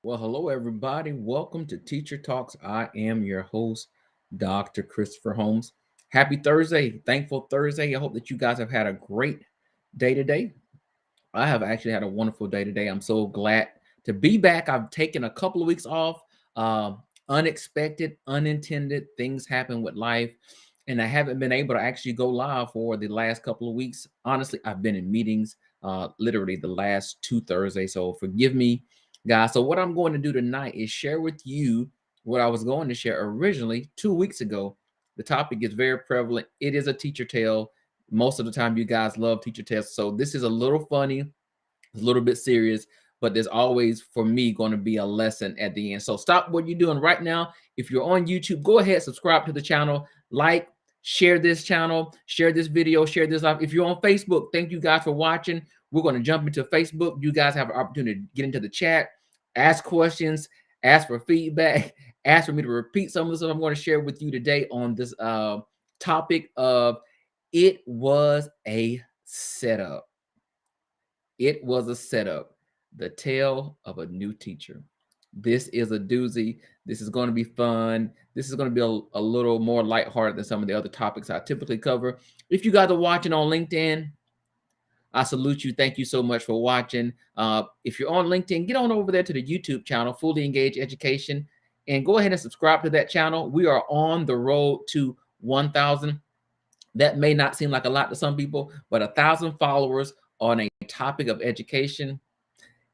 Well, hello, everybody. Welcome to Teacher Talks. I am your host, Dr. Christopher Holmes. Happy Thursday. Thankful Thursday. I hope that you guys have had a great day today. I have actually had a wonderful day today. I'm so glad to be back. I've taken a couple of weeks off. Unexpected, unintended things happen with life. And I haven't been able to actually go live for the last couple of weeks. Honestly, I've been in meetings literally the last 2 Thursdays. So forgive me, guys. So what I'm going to do tonight is share with you what I was going to share originally 2 weeks ago. The topic is very prevalent. It is a teacher tale. Most of the time, you guys love teacher tales. So this is a little funny, a little bit serious, but there's always, for me, going to be a lesson at the end. So stop what you're doing right now. If you're on YouTube, go ahead, subscribe to the channel, like, share this channel, share this video, share this live. If you're on Facebook, thank you guys for watching. We're going to jump into Facebook. You guys have an opportunity to get into the chat, ask questions, ask for feedback, ask for me to repeat some of the stuff I'm going to share with you today on this topic of it was a setup. It was a setup. The tale of a new teacher. This is a doozy. This is going to be fun. This is going to be a little more lighthearted than some of the other topics I typically cover. If you guys are watching on LinkedIn, I salute you. Thank you so much for watching. If you're on LinkedIn, get on over there to the YouTube channel, Fully Engaged Education, and go ahead and subscribe to that channel. We are on the road to 1,000. That may not seem like a lot to some people, but 1,000 followers on a topic of education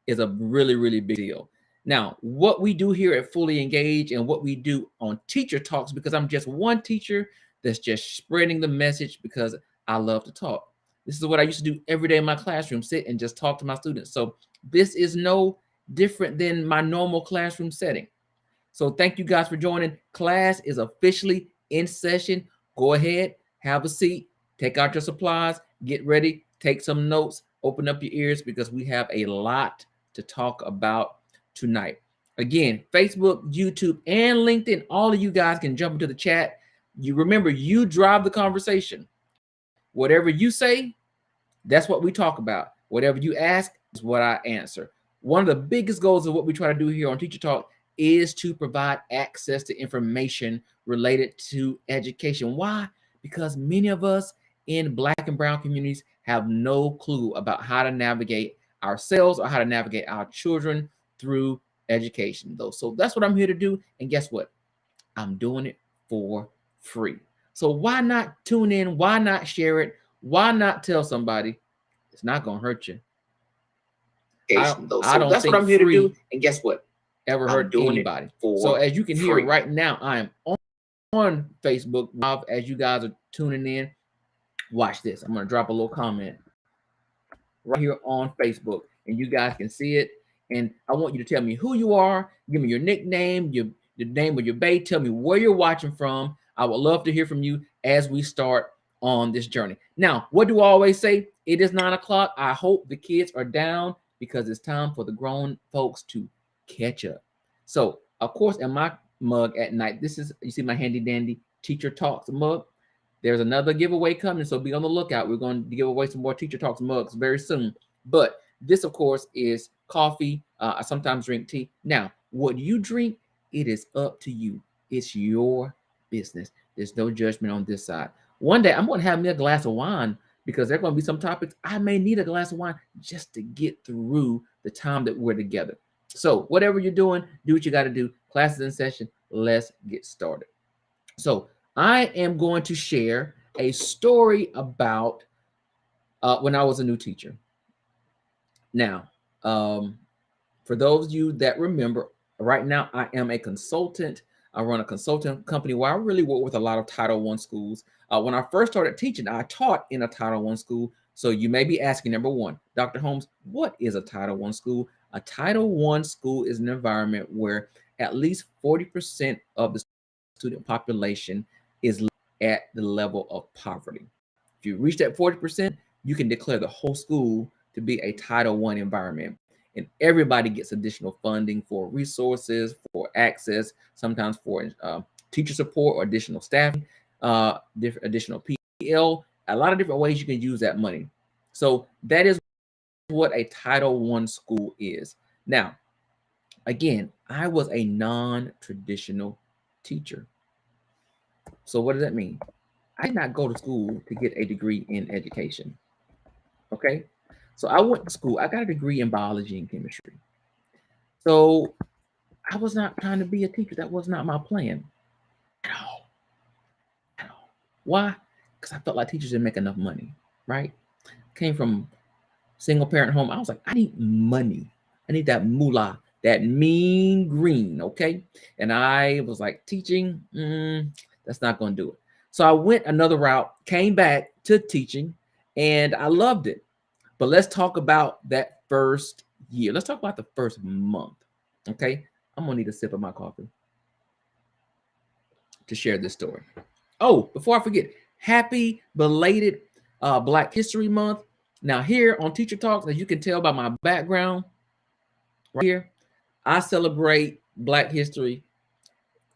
is a really, really big deal. Now, what we do here at Fully Engaged and what we do on Teacher Talks, because I'm just one teacher that's just spreading the message because I love to talk. This is what I used to do every day in my classroom, sit and just talk to my students. So this is no different than my normal classroom setting. So thank you guys for joining. Class is officially in session. Go ahead, have a seat, take out your supplies, get ready, take some notes, open up your ears because we have a lot to talk about tonight. Again, Facebook, YouTube, and LinkedIn, all of you guys can jump into the chat. You remember, you drive the conversation. Whatever you say, that's what we talk about. Whatever you ask is what I answer. One of the biggest goals of what we try to do here on Teacher Talk is to provide access to information related to education. Why? Because many of us in Black and brown communities have no clue about how to navigate ourselves or how to navigate our children through education, though. So that's what I'm here to do. And guess what? I'm doing it for free. So why not tune in? Why not share it? Why not tell somebody? It's not going to hurt you. I don't that's think what I'm here to do. free And guess what? ever hurt anybody. For So as you can hear free. right now, I am on Facebook Live as you guys are tuning in. Watch this. I'm going to drop a little comment right here on Facebook, and you guys can see it. And I want you to tell me who you are. Give me your nickname, the name of your bay. Tell me where you're watching from. I would love to hear from you as we start on this journey. Now, what do I always say? It is 9 o'clock. I hope the kids are down because it's time for the grown folks to catch up. So, of course, in my mug at night, this is, you see my handy dandy Teacher Talks mug. There's another giveaway coming, so be on the lookout. We're going to give away some more Teacher Talks mugs very soon. But this, of course, is coffee. I sometimes drink tea. Now, What you drink, it is up to you. It's your business. There's no judgment on this side. One day I'm going to have me a glass of wine because there are going to be some topics I may need a glass of wine just to get through the time that we're together. So whatever you're doing, do what you got to do. Class is in session. Let's get started. So I am going to share a story about when I was a new teacher. Now, for those of you that remember, right now I am a consultant. I run a consulting company where I really work with a lot of Title I schools. When I first started teaching, I taught in a Title I school. So you may be asking, number one, Dr. Holmes, what is a Title I school? A Title I school is an environment where at least 40% of the student population is at the level of poverty. If you reach that 40%, you can declare the whole school to be a Title I environment. And everybody gets additional funding for resources, for access, sometimes for teacher support or additional staffing, additional PL, a lot of different ways you can use that money. So that is what a Title I school is. Now, again, I was a non-traditional teacher. So what does that mean? I did not go to school to get a degree in education. Okay. So I went to school, I got a degree in biology and chemistry. So I was not trying to be a teacher. That was not my plan at all. At all. Why? Because I felt like teachers didn't make enough money, right? Came from single parent home. I was like, I need money. I need that moolah, that mean green, okay? And I was like, teaching, that's not going to do it. So I went another route, came back to teaching, and I loved it. But let's talk about that first year. Let's talk about the first month, okay? I'm going to need a sip of my coffee to share this story. Oh, before I forget, happy belated Black History Month. Now here on Teacher Talks, as you can tell by my background right here, I celebrate Black history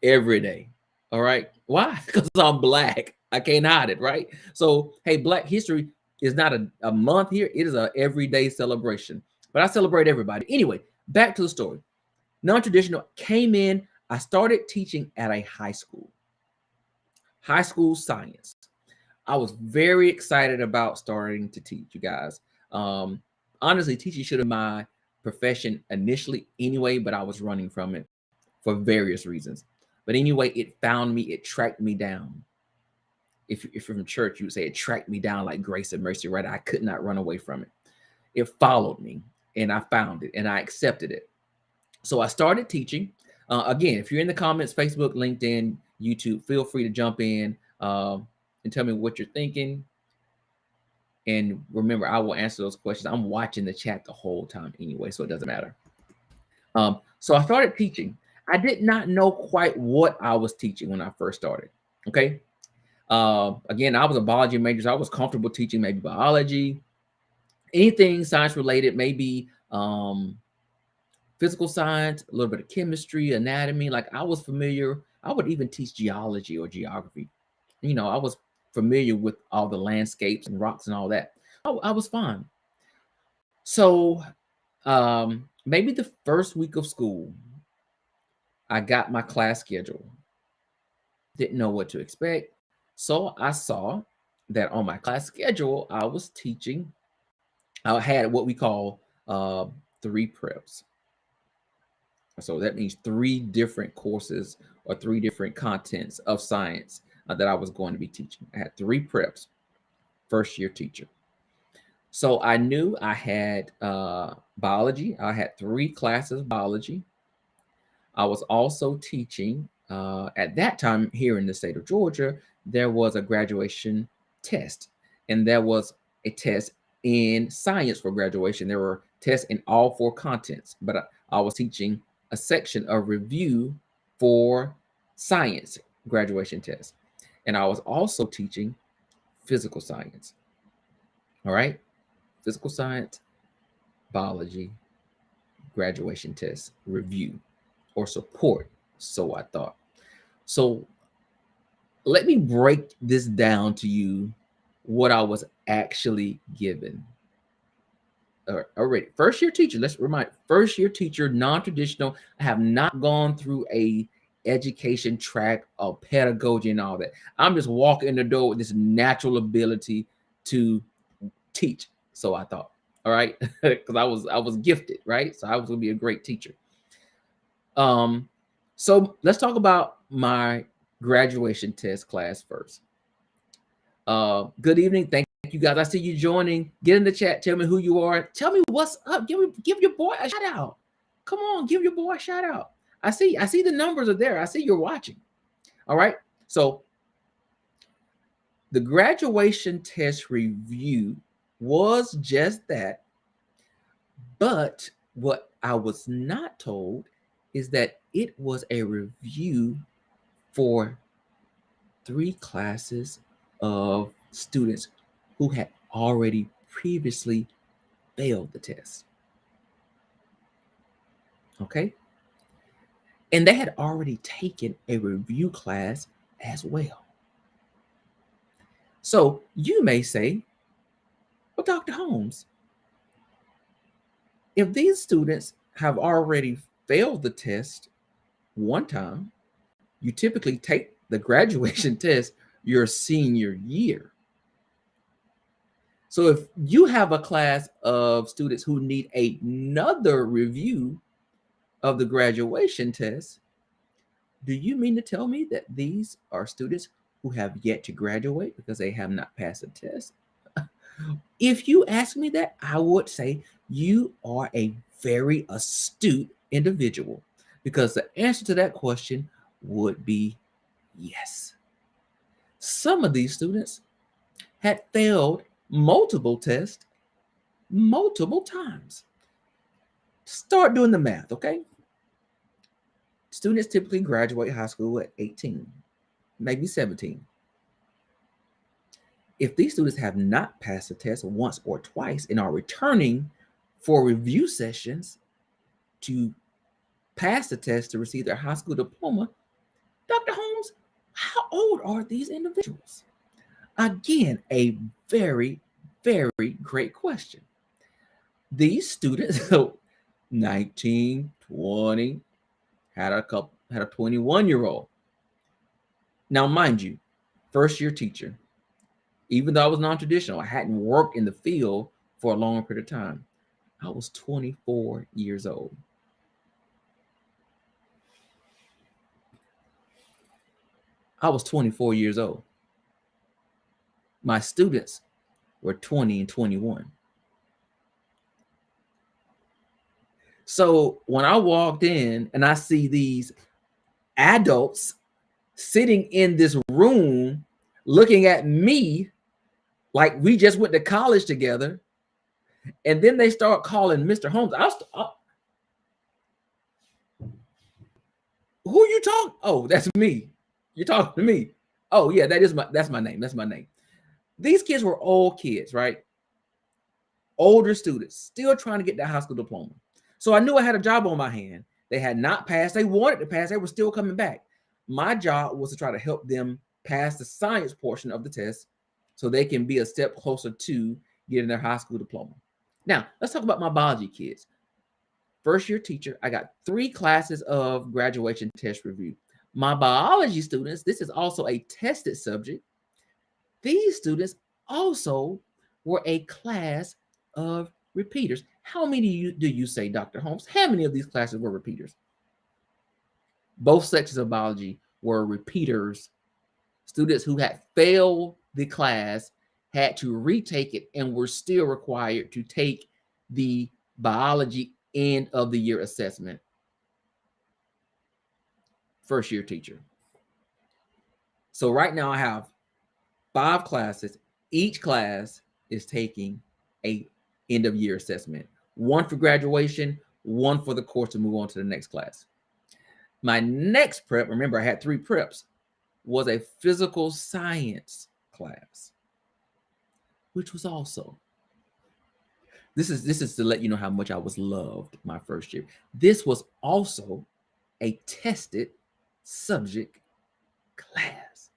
every day. All right. Why? Because I'm Black. I can't hide it, right? So, hey, Black history is not a month here. It is a everyday celebration. But I celebrate everybody. Anyway, back to the story. Non-traditional came in. I started teaching at a high school science. I was very excited about starting to teach, you guys. Honestly, teaching should have been my profession initially anyway, but I was running from it for various reasons. But anyway, it found me, it tracked me down. If you're from church, you would say it tracked me down like grace and mercy, right? I could not run away from it. It followed me and I found it and I accepted it. So I started teaching. Again, if you're in the comments, Facebook, LinkedIn, YouTube, feel free to jump in and tell me what you're thinking. And remember, I will answer those questions. I'm watching the chat the whole time anyway, so it doesn't matter. So I started teaching. I did not know quite what I was teaching when I first started. Okay. Again, I was a biology major, so I was comfortable teaching maybe biology, anything science related, maybe physical science, a little bit of chemistry, anatomy. Like I was familiar. I would even teach geology or geography. You know, I was familiar with all the landscapes and rocks and all that. I was fine. So maybe the first week of school, I got my class schedule. Didn't know what to expect. So I saw that on my class schedule, I was teaching, I had what we call 3 preps. So that means 3 different courses or 3 different contents of science that I was going to be teaching. I had 3 preps, first year teacher. So I knew I had biology. I had 3 classes of biology. I was also teaching at that time here in the state of Georgia, there was a graduation test, and there was a test in science for graduation. There were tests in all 4 contents, but I was teaching a section of review for science graduation test. And I was also teaching physical science. All right. Physical science, biology, graduation test, review, or support. So I thought. So let me break this down to you what I was actually given. already. First year teacher, let's remind, first year teacher, non-traditional. I have not gone through a education track of pedagogy and all that. I'm just walking in the door with this natural ability to teach. So I thought, all right, because I was gifted, right? So I was gonna be a great teacher. So let's talk about my graduation test class first. Good evening. Thank you guys. I see you joining. Get in the chat. Tell me who you are. Tell me what's up. Give your boy a shout out. Come on, give your boy a shout out. I see the numbers are there. I see you're watching. All right. So the graduation test review was just that. But what I was not told is that it was a review for 3 classes of students who had already previously failed the test. Okay. And they had already taken a review class as well. So you may say, well, Dr. Holmes, if these students have already failed the test one time, you typically take the graduation test your senior year. So if you have a class of students who need another review of the graduation test, do you mean to tell me that these are students who have yet to graduate because they have not passed the test? If you ask me that, I would say you are a very astute individual, because the answer to that question would be yes. Some of these students had failed multiple tests multiple times. Start doing the math, okay? Students typically graduate high school at 18, maybe 17. If these students have not passed the test once or twice and are returning for review sessions to pass the test to receive their high school diploma, Dr. Holmes, how old are these individuals? Again, a very, very great question. These students, 19, 20, had a 21-year-old. Now, mind you, first year teacher, even though I was non-traditional, I hadn't worked in the field for a long period of time. I was 24 years old. I was 24 years old. My students were 20 and 21. So when I walked in and I see these adults sitting in this room looking at me like we just went to college together, and then they start calling Mr. Holmes, who you talking? Oh, that's me. You're talking to me. Oh yeah, that's my name. That's my name. These kids were old kids, right? Older students, still trying to get that high school diploma. So I knew I had a job on my hand. They had not passed. They wanted to pass. They were still coming back. My job was to try to help them pass the science portion of the test so they can be a step closer to getting their high school diploma. Now, let's talk about my biology kids. First year teacher, I got 3 classes of graduation test review. My biology students, this is also a tested subject. These students also were a class of repeaters. How many do you say, Dr. Holmes? How many of these classes were repeaters? Both sections of biology were repeaters. Students who had failed the class had to retake it and were still required to take the biology end of the year assessment. First year teacher. So right now I have 5 classes. Each class is taking a end of year assessment. 1 for graduation, 1 for the course to move on to the next class. My next prep, remember I had 3 preps, was a physical science class, which was also, this is to let you know how much I was loved my first year. This was also a tested subject class.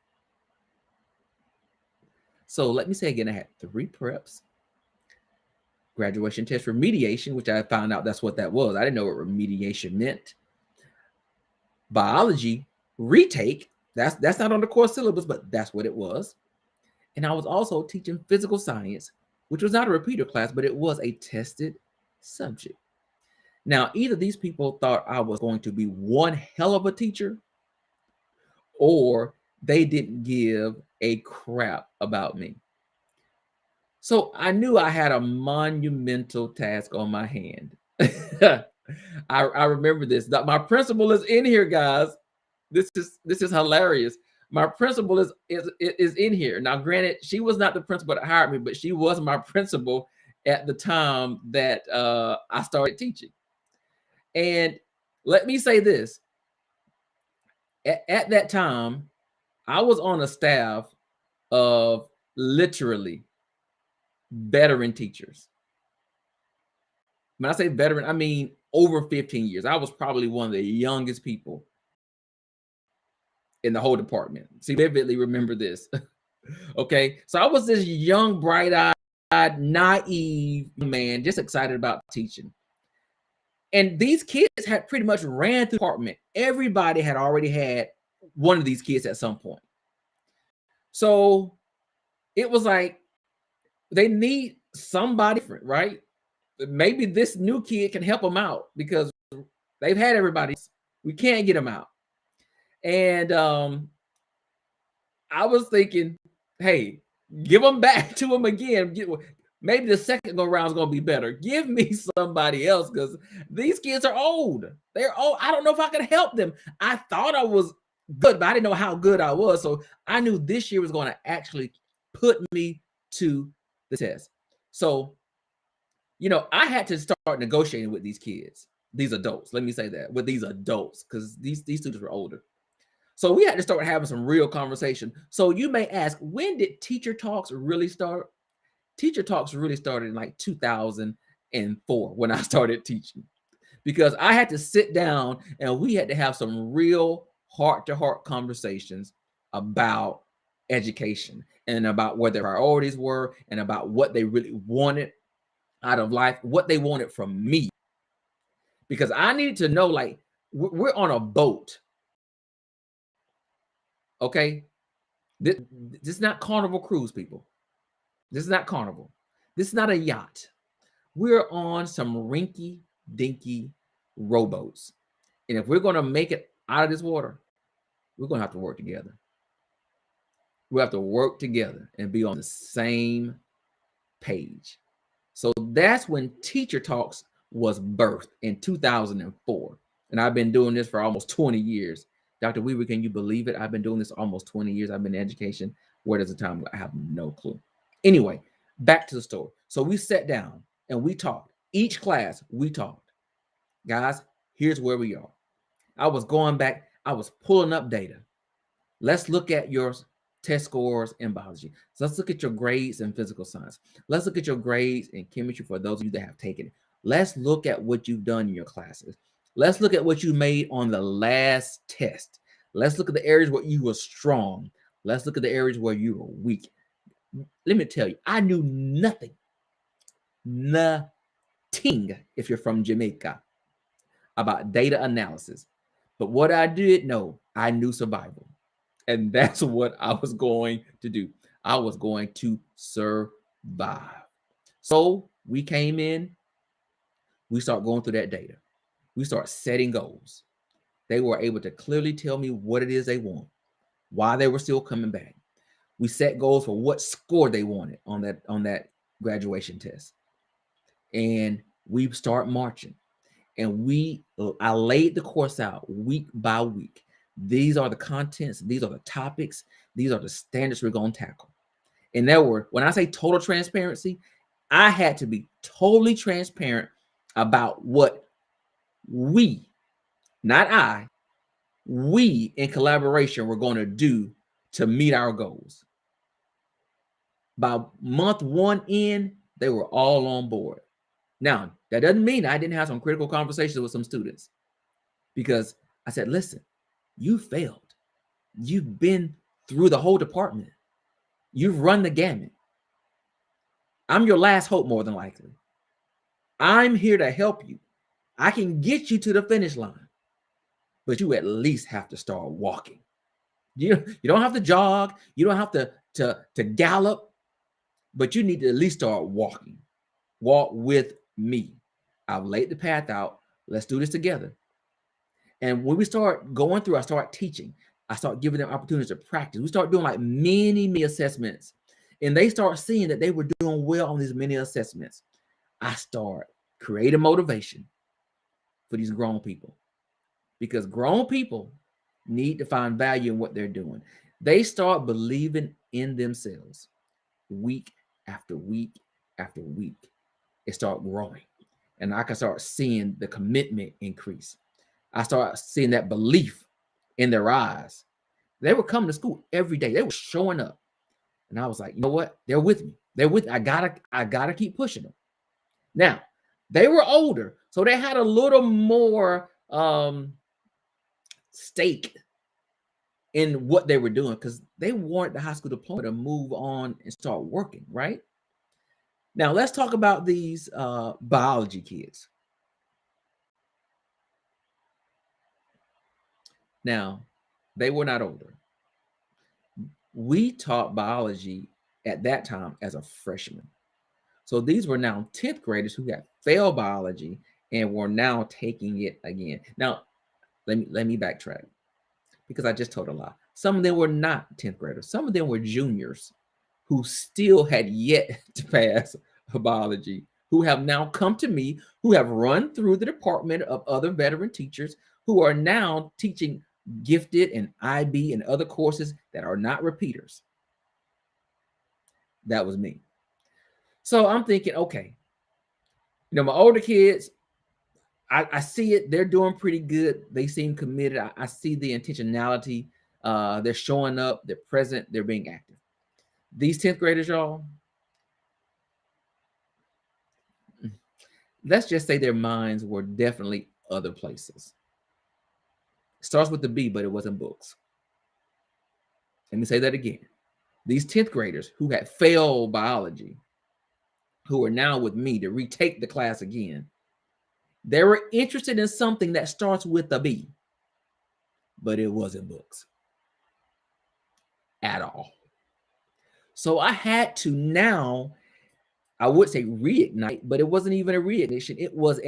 So let me say again, I had 3 preps. graduation test remediation, which I found out that's what that was. I didn't know what remediation meant. Biology retake, that's not on the core syllabus, but that's what it was. And I was also teaching physical science, which was not a repeater class, but it was a tested subject. Now, either these people thought I was going to be one hell of a teacher, or they didn't give a crap about me. So I knew I had a monumental task on my hand. I remember this. My principal is in here, guys. This is hilarious. My principal is in here. Now, granted, she was not the principal that hired me, but she was my principal at the time that I started teaching. And let me say this. At that time, I was on a staff of literally veteran teachers. When I say veteran, I mean over 15 years. I was probably one of the youngest people in the whole department. See, vividly remember this. Okay, so I was this young, bright-eyed, naive man, just excited about teaching. And these kids had pretty much ran through the department. Everybody had already had one of these kids at some point. So it was like they need somebody different, right? Maybe this new kid can help them out because they've had everybody. We can't get them out. And I was thinking, hey, give them back to them again. Maybe the second go round is going to be better. Give me somebody else because these kids are old. They're old. I don't know if I could help them. I thought I was good, but I didn't know how good I was. So I knew this year was going to actually put me to the test. So, you know, I had to start negotiating with these kids, these adults. Let me say that, with these adults, because these students were older. So we had to start having some real conversation. So you may ask, when did Teacher Talks really start? Teacher Talks really started in like 2004 when I started teaching, because I had to sit down and we had to have some real heart-to-heart conversations about education and about what their priorities were and about what they really wanted out of life, what they wanted from me. Because I needed to know, like, we're on a boat. Okay? This is not Carnival Cruise, people. This is not Carnival. This is not a yacht. We're on some rinky-dinky rowboats. And if we're going to make it out of this water, we're going to have to work together. We have to work together and be on the same page. So that's when Teacher Talks was birthed in 2004. And I've been doing this for almost 20 years. Dr. Weaver, can you believe it? I've been doing this almost 20 years. I've been in education. Where does the time go? I have no clue. Anyway, back to the story. So we sat down and we talked. Each class, we talked. Guys, here's where we are. I was going back. I was pulling up data. Let's look at your test scores in biology. So let's look at your grades in physical science. Let's look at your grades in chemistry for those of you that have taken it. Let's look at what you've done in your classes. Let's look at what you made on the last test. Let's look at the areas where you were strong. Let's look at the areas where you were weak. Let me tell you, I knew nothing, if you're from Jamaica, about data analysis. But what I did know, I knew survival. And that's what I was going to do. I was going to survive. So we came in, we start going through that data. We start setting goals. They were able to clearly tell me what it is they want, why they were still coming back. We set goals for what score they wanted on that graduation test. And we start marching. And I laid the course out week by week. These are the contents. These are the topics. These are the standards we're going to tackle. And when I say total transparency, I had to be totally transparent about what we, not I, we in collaboration were going to do to meet our goals. By month one in, they were all on board. Now, that doesn't mean I didn't have some critical conversations with some students, because I said, listen, you failed. You've been through the whole department. You've run the gamut. I'm your last hope, more than likely. I'm here to help you. I can get you to the finish line, but you at least have to start walking. You don't have to jog, you don't have to gallop, but you need to at least start walking. Walk with me. I've laid the path out. Let's do this together. And when we start going through, I start teaching. I start giving them opportunities to practice. We start doing like mini assessments, and they start seeing that they were doing well on these mini assessments. I start creating motivation for these grown people, because grown people need to find value in what they're doing. They start believing in themselves week after week after week. It start growing, and I can start seeing the commitment increase. I start seeing that belief in their eyes. They were coming to school every day. They were showing up. And I was like, you know what? They're with me. They're with me. I gotta keep pushing them. Now, they were older, so they had a little more stake in what they were doing, because they wanted the high school diploma to move on and start working, right? Now, let's talk about these biology kids. Now, they were not older. We taught biology at that time as a freshman. So these were now 10th graders who had failed biology and were now taking it again. Now, let me backtrack, because I just told a lie. Some of them were not 10th graders. Some of them were juniors who still had yet to pass biology, who have now come to me, who have run through the department of other veteran teachers, who are now teaching gifted and IB and other courses that are not repeaters. That was me. So I'm thinking, okay, my older kids, I see it. They're doing pretty good. They seem committed. I see the intentionality. They're showing up. They're present. They're being active. These 10th graders, y'all, let's just say their minds were definitely other places. It starts with the B, but it wasn't books. Let me say that again. These 10th graders who had failed biology, who are now with me to retake the class again, they were interested in something that starts with a B, but it wasn't books at all. So I had to now, I would say reignite, but it wasn't even a reignition. It was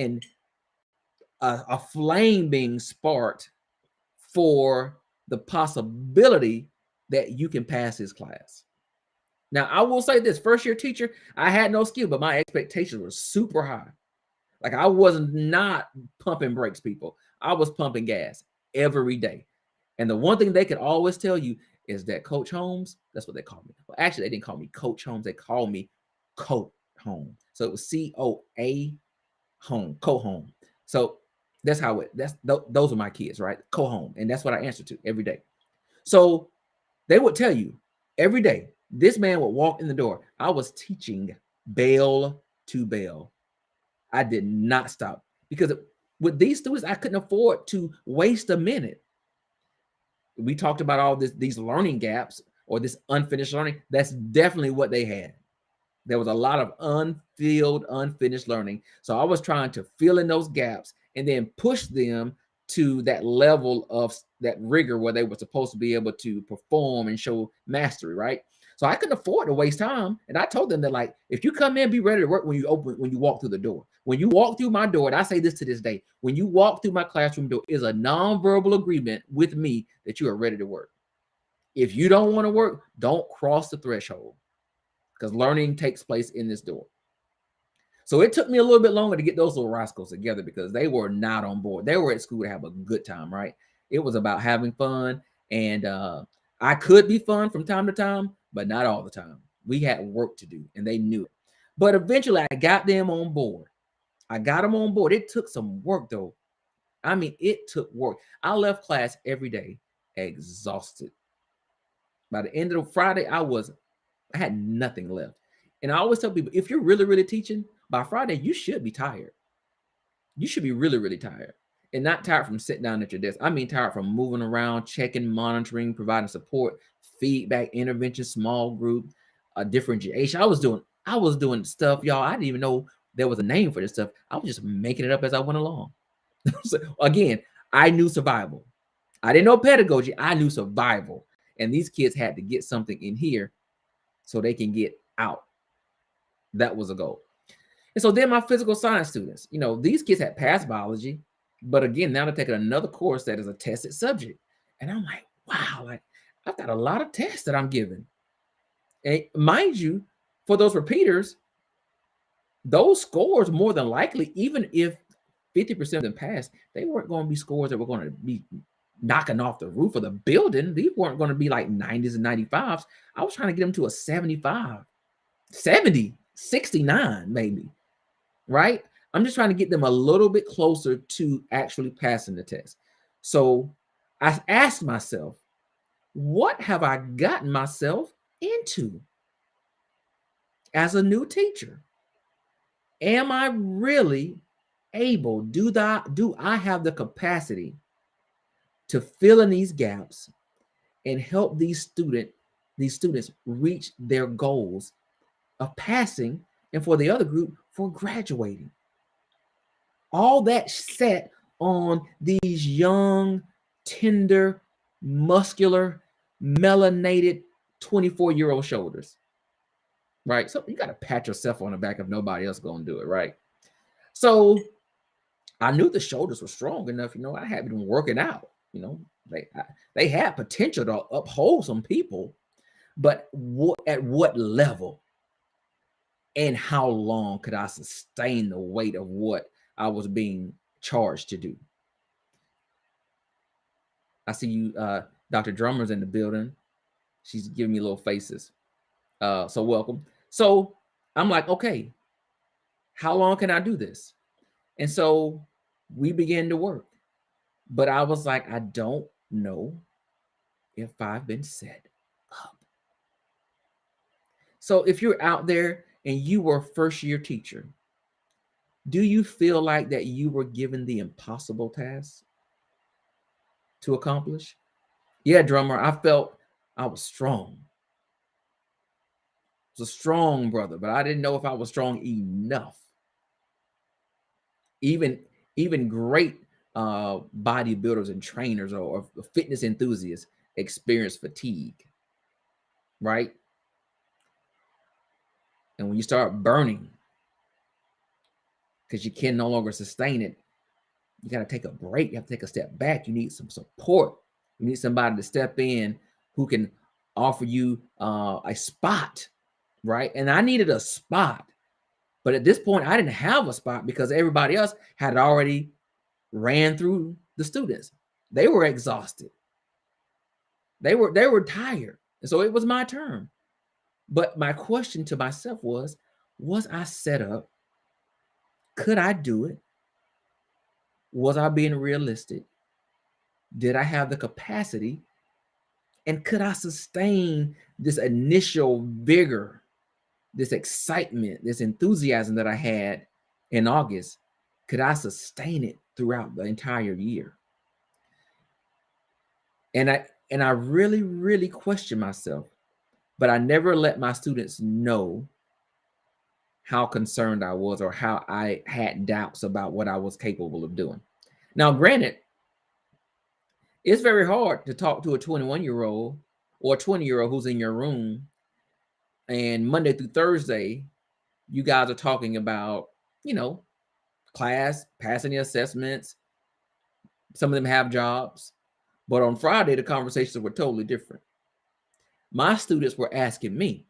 a flame being sparked for the possibility that you can pass this class. Now, I will say this, first year teacher, I had no skill, but my expectations were super high. Like, I was not pumping brakes, people. I was pumping gas every day. And the one thing they could always tell you is that Coach Holmes, that's what they called me. Well, actually, they didn't call me Coach Holmes. They called me Coat Home. So it was COA Home, Coat Home. So that's how those are my kids, right? Coat Home. And that's what I answer to every day. So they would tell you every day, this man would walk in the door. I was teaching bell to bell. I did not stop, because with these students, I couldn't afford to waste a minute. We talked about all these learning gaps, or this unfinished learning. That's definitely what they had. There was a lot of unfilled, unfinished learning. So I was trying to fill in those gaps and then push them to that level of that rigor where they were supposed to be able to perform and show mastery, right? So I couldn't afford to waste time. And I told them that, like, if you come in, be ready to work when you walk through the door. When you walk through my door, and I say this to this day, when you walk through my classroom door, is a nonverbal agreement with me that you are ready to work. If you don't want to work, don't cross the threshold, because learning takes place in this door. So it took me a little bit longer to get those little rascals together, because they were not on board. They were at school to have a good time, right? It was about having fun. And I could be fun from time to time, but not all the time. We had work to do, and they knew it. But eventually I got them on board. It took some work, though. I mean, it took work. I left class every day exhausted. By the end of Friday, I had nothing left. And I always tell people, if you're really, really teaching, by Friday, you should be tired. You should be really, really tired. And not tired from sitting down at your desk. I mean, tired from moving around, checking, monitoring, providing support, feedback, intervention, small group, differentiation. I was doing stuff, y'all, I didn't even know there was a name for this stuff. I was just making it up as I went along. So again, I knew survival. I didn't know pedagogy. I knew survival. And these kids had to get something in here so they can get out. That was a goal. And so then my physical science students, these kids had passed biology, but again, now they're taking another course that is a tested subject. And I'm like, wow, like I've got a lot of tests that I'm giving. And mind you, for those repeaters, those scores more than likely, even if 50% of them passed, they weren't going to be scores that were going to be knocking off the roof of the building. These weren't going to be like 90s and 95s. I was trying to get them to a 75, 70, 69 maybe, right? I'm just trying to get them a little bit closer to actually passing the test. So I asked myself, what have I gotten myself into as a new teacher? Am I really able, do I have the capacity to fill in these gaps and help these students reach their goals of passing, and for the other group, for graduating? All that set on these young, tender, muscular, melanated 24-year-old shoulders, right? So you got to pat yourself on the back if nobody else going to do it, right? So I knew the shoulders were strong enough. I had been working out. They had potential to uphold some people, but at what level and how long could I sustain the weight of what I was being charged to do? I see you, Dr. Drummer's in the building. She's giving me little faces. So welcome. So I'm like, okay, how long can I do this? And so we began to work. But I was like, I don't know if I've been set up. So if you're out there and you were a first-year teacher, do you feel like that you were given the impossible task to accomplish? Yeah, Drummer, I felt I was strong. I was a strong brother, but I didn't know if I was strong enough. Even great bodybuilders and trainers or fitness enthusiasts experience fatigue, right? And when you start burning because you can no longer sustain it, you got to take a break. You have to take a step back. You need some support. You need somebody to step in who can offer you a spot, right? And I needed a spot. But at this point, I didn't have a spot because everybody else had already ran through the students. They were exhausted. They were tired. And so it was my turn. But my question to myself was I set up? Could I do it? Was I being realistic? Did I have the capacity? And could I sustain this initial vigor, this excitement, this enthusiasm that I had in August? Could I sustain it throughout the entire year? And I really, really questioned myself, but I never let my students know how concerned I was or how I had doubts about what I was capable of doing. Now, granted, it's very hard to talk to a 21-year-old or a 20-year-old who's in your room, and Monday through Thursday, you guys are talking about, class, passing the assessments. Some of them have jobs. But on Friday, the conversations were totally different. My students were asking me,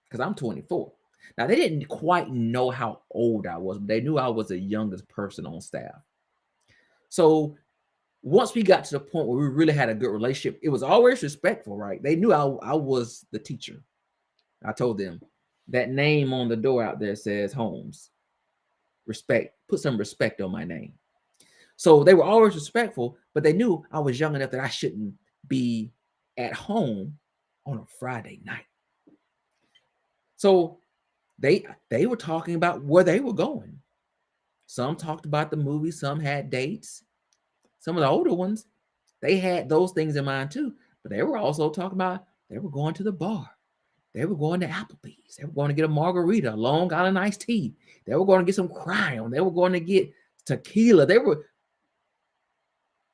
because I'm 24. Now, they didn't quite know how old I was, but they knew I was the youngest person on staff. So once we got to the point where we really had a good relationship, it was always respectful, right? They knew I was the teacher. I told them that name on the door out there says Holmes. Respect, put some respect on my name. So they were always respectful, but they knew I was young enough that I shouldn't be at home on a Friday night. So they were talking about where they were going. Some talked about the movie, some had dates. Some of the older ones, they had those things in mind too, but they were also talking about they were going to the bar. They were going to Applebee's. They were going to get a margarita, a Long Island iced tea. They were going to get some Crown. They were going to get tequila. They were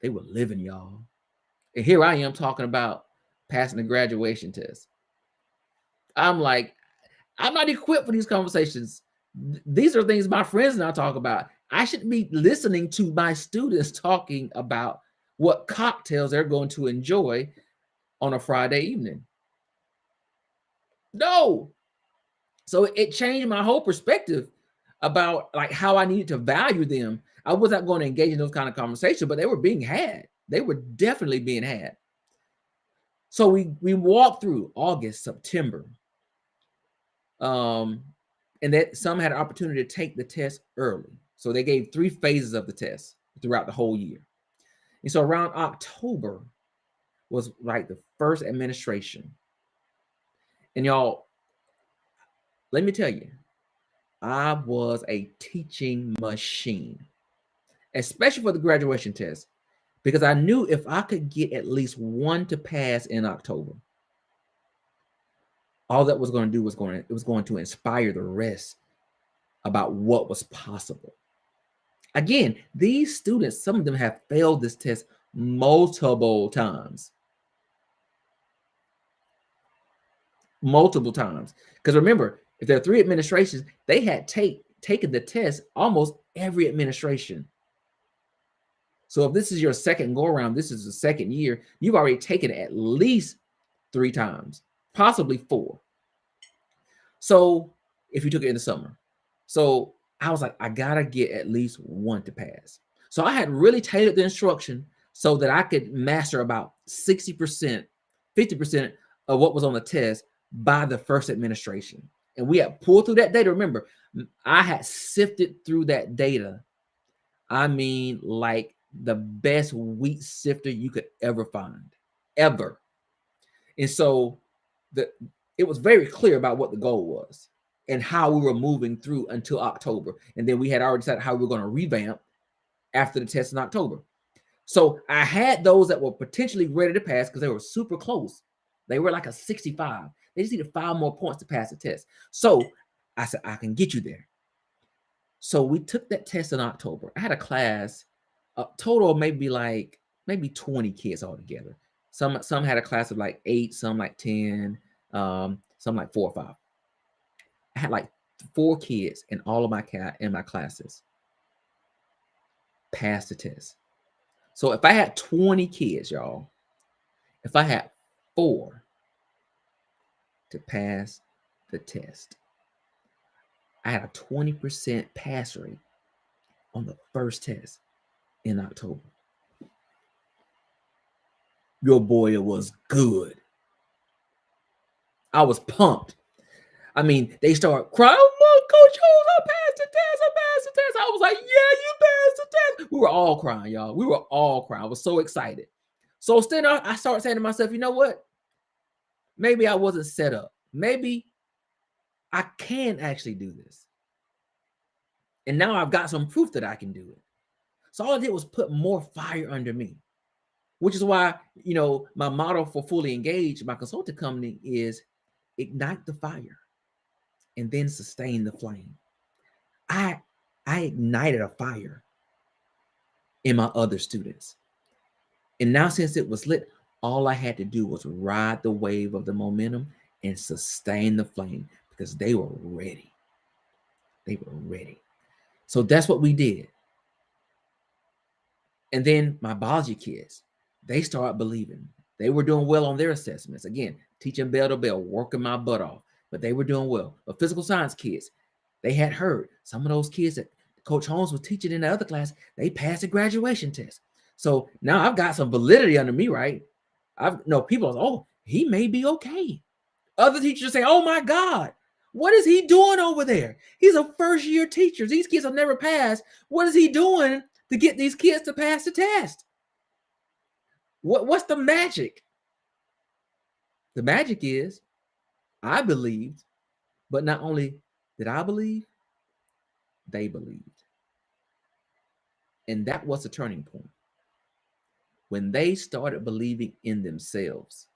living, y'all. And here I am talking about passing the graduation test. I'm like, I'm not equipped for these conversations. These are things my friends and I talk about. I should be listening to my students talking about what cocktails they're going to enjoy on a Friday evening. No. So it changed my whole perspective about like how I needed to value them. I was not going to engage in those kind of conversations, but they were being had. They were definitely being had. So we walked through August, September, and that some had an opportunity to take the test early. So they gave 3 phases of the test throughout the whole year. And so around October was like the first administration. And y'all, let me tell you, I was a teaching machine, especially for the graduation test, because I knew if I could get at least 1 to pass in October, all that was going to do was going to inspire the rest about what was possible. Again, these students, some of them have failed this test multiple times. Because remember, if there are 3 administrations, they had taken the test almost every administration. So if this is your second go around, this is the second year, you've already taken it at least 3 times, possibly 4. So if you took it in the summer. So I was like, I gotta get at least 1 to pass. So I had really tailored the instruction so that I could master about 60%, 50% of what was on the test by the first administration. And we had pulled through that data. Remember, I had sifted through that data. I mean, like the best wheat sifter you could ever find, ever. And so it was very clear about what the goal was and how we were moving through until October. And then we had already decided how we were going to revamp after the test in October. So I had those that were potentially ready to pass because they were super close. They were like a 65. They just needed 5 more points to pass the test. So I said, I can get you there. So we took that test in October. I had a class, a total of maybe 20 kids altogether. Some had a class of like 8, some like 10, some like 4 or 5. I had like 4 kids in all of my classes pass the test. So if I had 20 kids, y'all, if I had 4 to pass the test, I had a 20% pass rate on the first test in October. Your boy was good. I was pumped. I mean, they start crying, oh, Coach Holmes, I passed the test. I was like, yeah, you passed the test. We were all crying, y'all. We were all crying. I was so excited. So then I started saying to myself, you know what? Maybe I wasn't set up. Maybe I can actually do this. And now I've got some proof that I can do it. So all I did was put more fire under me, which is why, my motto for Fully Engaged, my consulting company, is ignite the fire and then sustain the flame. I ignited a fire in my other students. And now since it was lit, all I had to do was ride the wave of the momentum and sustain the flame because they were ready. They were ready. So that's what we did. And then my biology kids, they started believing. They were doing well on their assessments. Again, teaching bell to bell, working my butt off, but they were doing well. But physical science kids, they had heard some of those kids that Coach Holmes was teaching in the other class, they passed the graduation test. So now I've got some validity under me, right? People are, oh, he may be okay. Other teachers say, oh my God, what is he doing over there? He's a first-year teacher. These kids have never passed. What is he doing to get these kids to pass the test? What's the magic? The magic is I believed, but not only did I believe, they believed. And that was the turning point. When they started believing in themselves,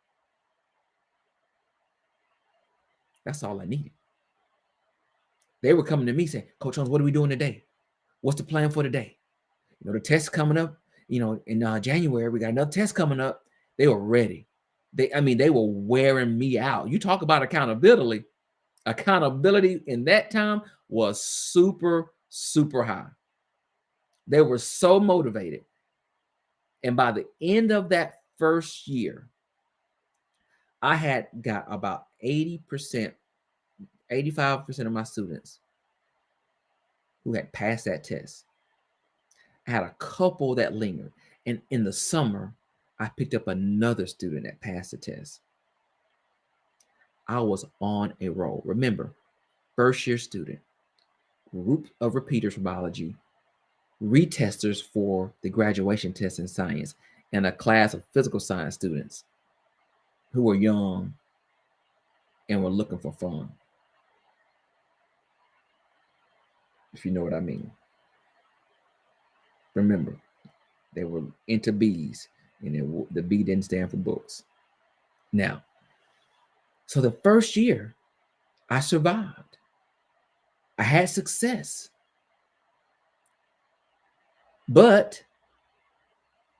That's all I needed. They were coming to me saying, Coach Jones, what are we doing today? What's the plan for today? The test coming up, in January, we got another test coming up. They were ready. They were wearing me out. You talk about accountability. Accountability in that time was super, super high. They were so motivated. And by the end of that first year, I had got about 80%, 85% of my students who had passed that test. I had a couple that lingered. And in the summer, I picked up another student that passed the test. I was on a roll. Remember, first year student, group of repeaters for biology, retesters for the graduation test in science, and a class of physical science students who were young and were looking for fun. If you know what I mean. Remember, they were into B's, and the B didn't stand for books. Now, so the first year, I survived. I had success. But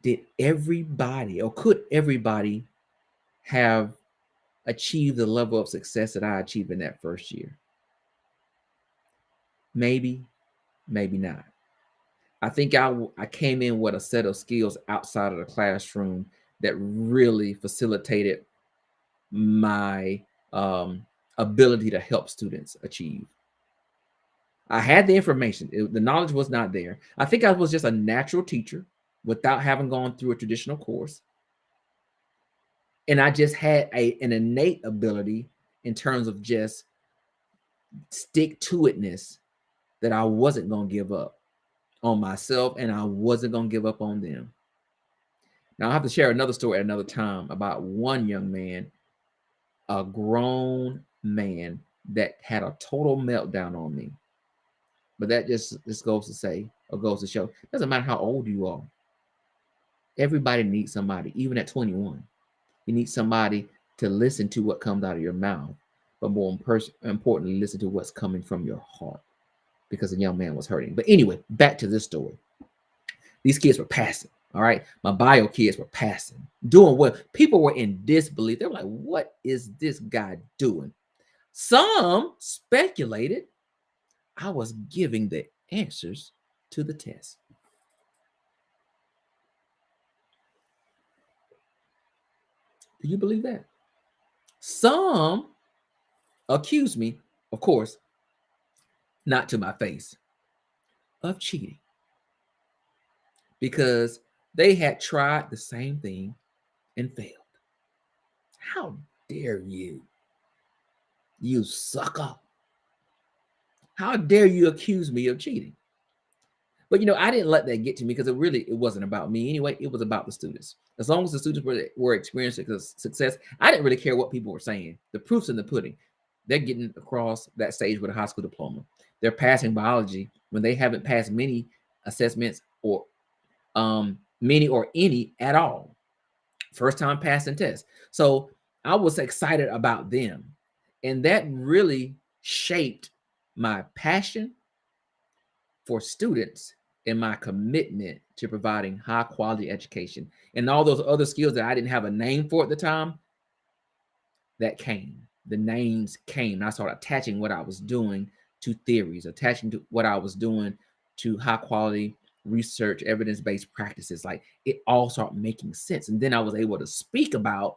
did everybody, or could everybody, have achieved the level of success that I achieved in that first year? Maybe, maybe not. I think I came in with a set of skills outside of the classroom that really facilitated my ability to help students achieve. I had the information. The knowledge was not there. I think I was just a natural teacher without having gone through a traditional course. And I just had an innate ability in terms of just stick to itness that I wasn't going to give up on myself, and I wasn't going to give up on them. Now, I'll have to share another story at another time about one young man, a grown man, that had a total meltdown on me. But that just goes to say, or goes to show, it doesn't matter how old you are. Everybody needs somebody, even at 21. You need somebody to listen to what comes out of your mouth, but more importantly, listen to what's coming from your heart, because the young man was hurting. But anyway, back to this story. These kids were passing. All right. My bio kids were passing, doing well. People were in disbelief. They were like, what is this guy doing? Some speculated I was giving the answers to the test. Do you believe that? Some accused me, of course, not to my face, of cheating, because they had tried the same thing and failed. How dare you? You sucker. How dare you accuse me of cheating? But I didn't let that get to me, because it wasn't about me anyway. It was about the students. As long as the students were experiencing success, I didn't really care what people were saying. The proof's in the pudding. They're getting across that stage with a high school diploma. They're passing biology when they haven't passed many assessments, or many or any at all. First time passing tests. So I was excited about them. And that really shaped my passion for students and my commitment to providing high quality education. And all those other skills that I didn't have a name for at the time, that came. The names came. And I started attaching what I was doing to theories, attaching to what I was doing to high quality research, evidence-based practices. Like, it all started making sense. And then I was able to speak about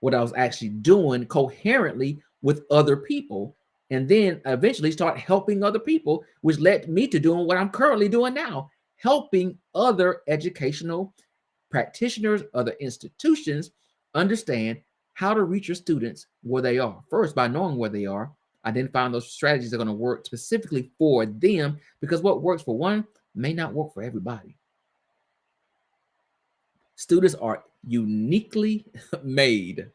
what I was actually doing coherently with other people, and then eventually start helping other people, which led me to doing what I'm currently doing now, helping other educational practitioners, other institutions understand how to reach your students where they are. First, by knowing where they are, identifying those strategies that are going to work specifically for them, because what works for one may not work for everybody. Students are uniquely made,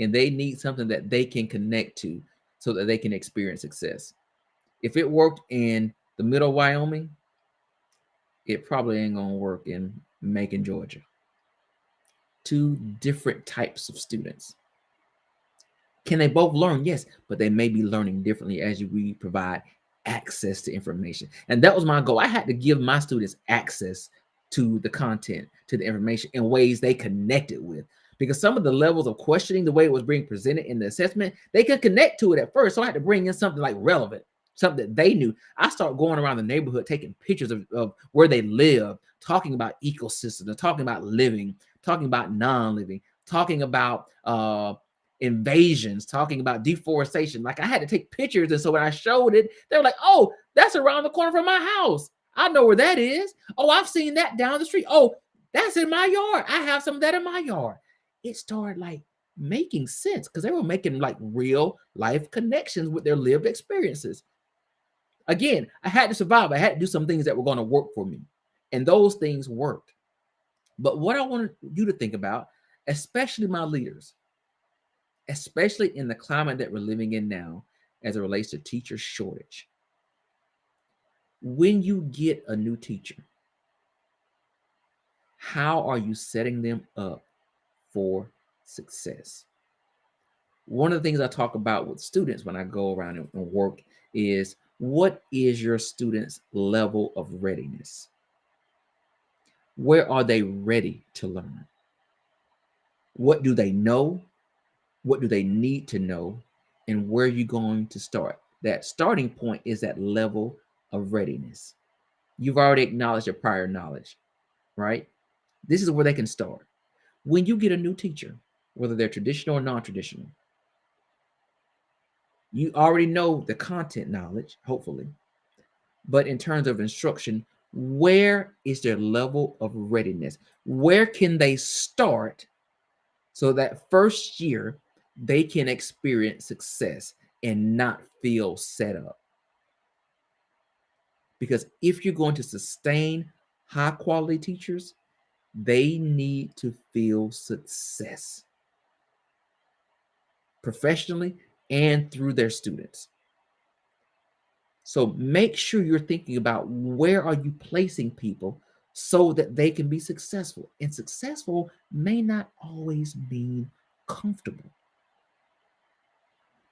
and they need something that they can connect to so that they can experience success. If it worked in the middle of Wyoming, it probably ain't gonna work in Macon, Georgia. Two different types of students. Can they both learn? Yes, but they may be learning differently as we provide access to information. And that was my goal. I had to give my students access to the content, to the information in ways they connected with. Because some of the levels of questioning, the way it was being presented in the assessment, they could connect to it at first. So I had to bring in something like relevant, something that they knew. I started going around the neighborhood, taking pictures of where they live, talking about ecosystems, talking about living, talking about non-living, talking about invasions, talking about deforestation. Like I had to take pictures. And so when I showed it, they were like, oh, that's around the corner from my house. I know where that is. Oh, I've seen that down the street. Oh, that's in my yard. I have some of that in my yard. It started like making sense because they were making like real life connections with their lived experiences. Again, I had to survive. I had to do some things that were going to work for me. And those things worked. But what I want you to think about, especially my leaders, especially in the climate that we're living in now, as it relates to teacher shortage, when you get a new teacher, how are you setting them up for success? One of the things I talk about with students when I go around and work is, what is your students' level of readiness? Where are they ready to learn? What do they know? What do they need to know? And where are you going to start? That starting point is that level of readiness. You've already acknowledged your prior knowledge, right? This is where they can start. When you get a new teacher, whether they're traditional or non-traditional, you already know the content knowledge, hopefully. But in terms of instruction, where is their level of readiness? Where can they start so that first year they can experience success and not feel set up? Because if you're going to sustain high quality teachers, they need to feel success professionally and through their students. So make sure you're thinking about, where are you placing people so that they can be successful? And successful may not always mean comfortable,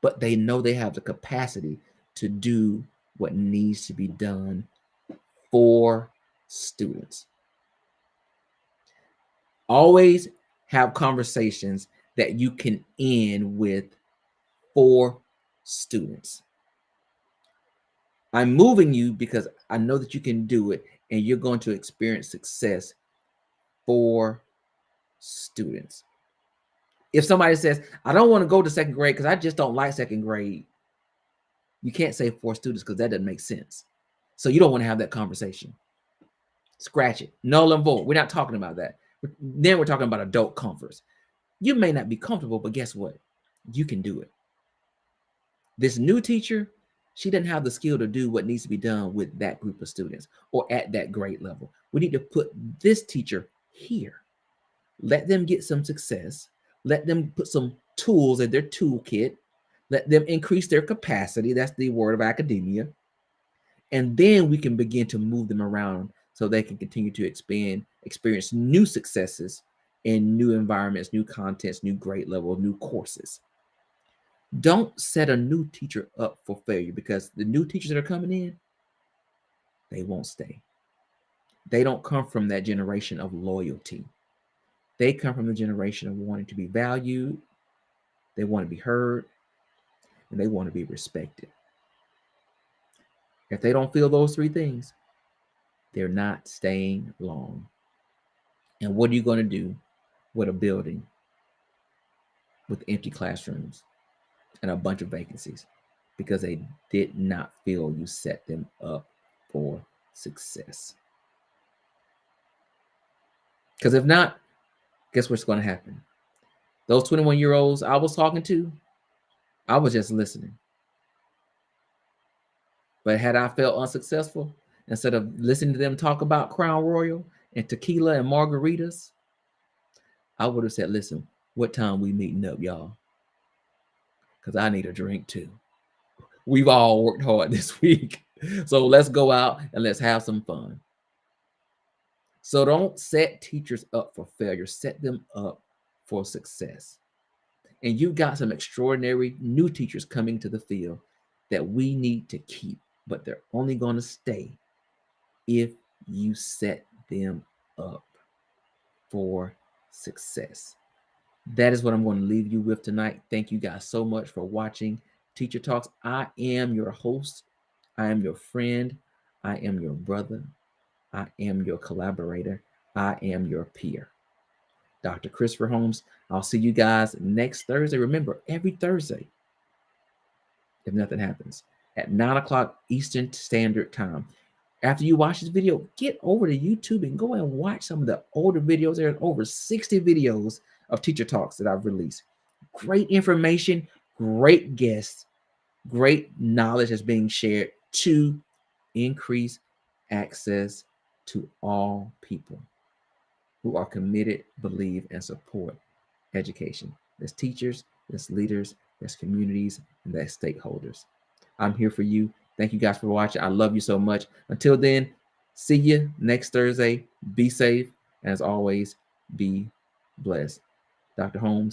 but they know they have the capacity to do what needs to be done for students. Always have conversations that you can end with for students. I'm moving you because I know that you can do it and you're going to experience success for students. If somebody says, I don't want to go to second grade because I just don't like second grade, you can't say for students because that doesn't make sense. So you don't want to have that conversation. Scratch it. Null and void. We're not talking about that. Then we're talking about adult comforts. You may not be comfortable, but guess what? You can do it. This new teacher, she doesn't have the skill to do what needs to be done with that group of students or at that grade level. We need to put this teacher here. Let them get some success. Let them put some tools in their toolkit. Let them increase their capacity. That's the word of academia. And then we can begin to move them around so they can continue to experience new successes in new environments, new contents, new grade level, new courses. Don't set a new teacher up for failure, because the new teachers that are coming in, they won't stay. They don't come from that generation of loyalty. They come from the generation of wanting to be valued, they want to be heard, and they want to be respected. If they don't feel those three things, they're not staying long. And what are you going to do with a building with empty classrooms and a bunch of vacancies? Because they did not feel you set them up for success. Because if not, guess what's going to happen? Those 21-year-olds I was talking to, I was just listening. But had I felt unsuccessful, instead of listening to them talk about Crown Royal and tequila and margaritas, I would have said, listen, what time we meeting up, y'all? Because I need a drink too. We've all worked hard this week. So let's go out and let's have some fun. So don't set teachers up for failure. Set them up for success. And you've got some extraordinary new teachers coming to the field that we need to keep, but they're only going to stay if you set them up for success. That is what I'm going to leave you with tonight. Thank you guys so much for watching Teacher Talks. I am your host. I am your friend. I am your brother. I am your collaborator. I am your peer, Dr. Christopher Holmes. I'll see you guys next Thursday. Remember, every Thursday, if nothing happens, at 9 o'clock Eastern Standard Time. After you watch this video, get over to YouTube and go and watch some of the older videos. There's over 60 videos of Teacher Talks that I've released. Great information, great guests, great knowledge is being shared to increase access to all people who are committed, believe, and support education. There's teachers, there's leaders, there's communities, and there's stakeholders. I'm here for you. Thank you guys for watching. I love you so much. Until then, see you next Thursday. Be safe. And as always, be blessed. Dr. Holmes.